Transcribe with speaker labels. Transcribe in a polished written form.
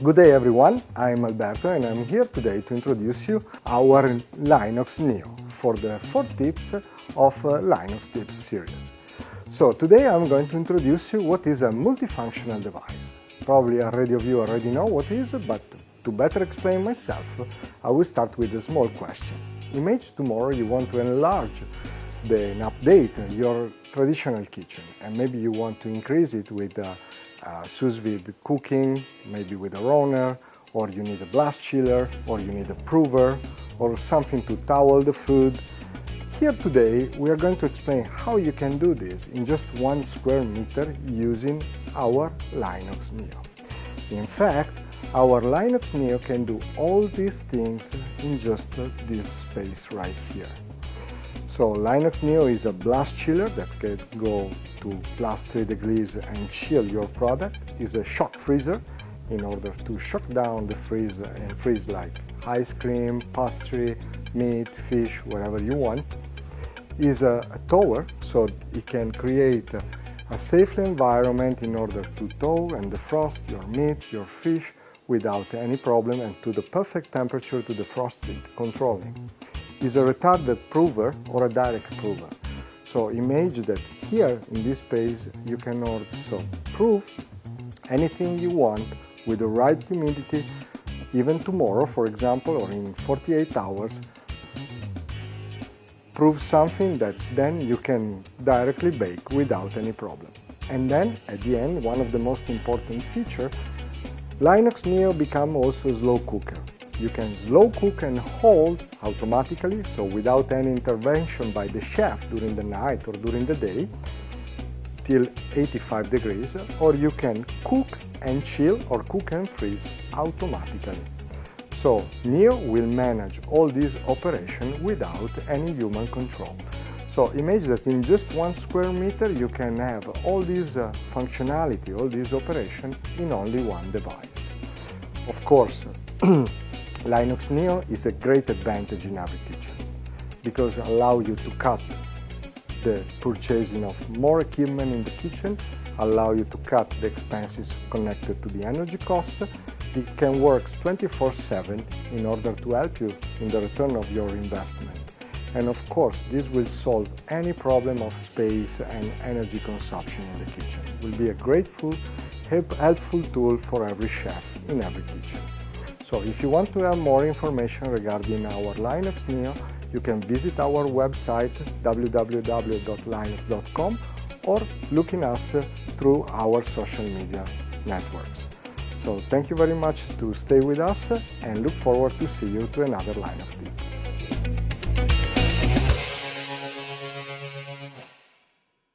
Speaker 1: Good day everyone, I'm Alberto and I'm here today to introduce you our Lainox Neo for the 4 tips of Lainox Tips series. So today I'm going to introduce you what is a multifunctional device. Probably already of you already know what it is, but to better explain myself, I will start with a small question. Imagine tomorrow you want to enlarge and update your traditional kitchen, and maybe you want to increase it with sous vide cooking, maybe with a runner, or you need a blast chiller, or you need a prover, or something to towel the food. Here today we are going to explain how you can do this in just 1 square meter using our Lainox Neo. In fact, our Lainox Neo can do all these things in just this space right here. So Lainox Neo is a blast chiller that can go to +3 degrees and chill your product. It's a shock freezer in order to shock down the freezer and freeze like ice cream, pastry, meat, fish, whatever you want. It's a thawer, so it can create a safe environment in order to thaw and defrost your meat, your fish without any problem and to the perfect temperature to defrost it, controlling. Is a retarded prover or a direct prover. So imagine that here in this space you can also prove anything you want with the right humidity, even tomorrow for example, or in 48 hours, prove something that then you can directly bake without any problem. And then at the end, one of the most important features, Lainox Neo become also a slow cooker. You can slow cook and hold automatically, so without any intervention by the chef during the night or during the day, till 85 degrees, or you can cook and chill or cook and freeze automatically. So Neo will manage all these operations without any human control. So imagine that in just 1 square meter you can have all this functionality, all these operations in only one device. Of course, Lainox Neo is a great advantage in every kitchen because it allows you to cut the purchasing of more equipment in the kitchen, allow you to cut the expenses connected to the energy cost. It can work 24/7 in order to help you in the return of your investment. And of course, this will solve any problem of space and energy consumption in the kitchen. It will be a grateful, helpful tool for every chef in every kitchen. So if you want to have more information regarding our Lainox Neo, you can visit our website www.lainox.com or looking us through our social media networks. So thank you very much to stay with us and look forward to see you to another Lainox tip.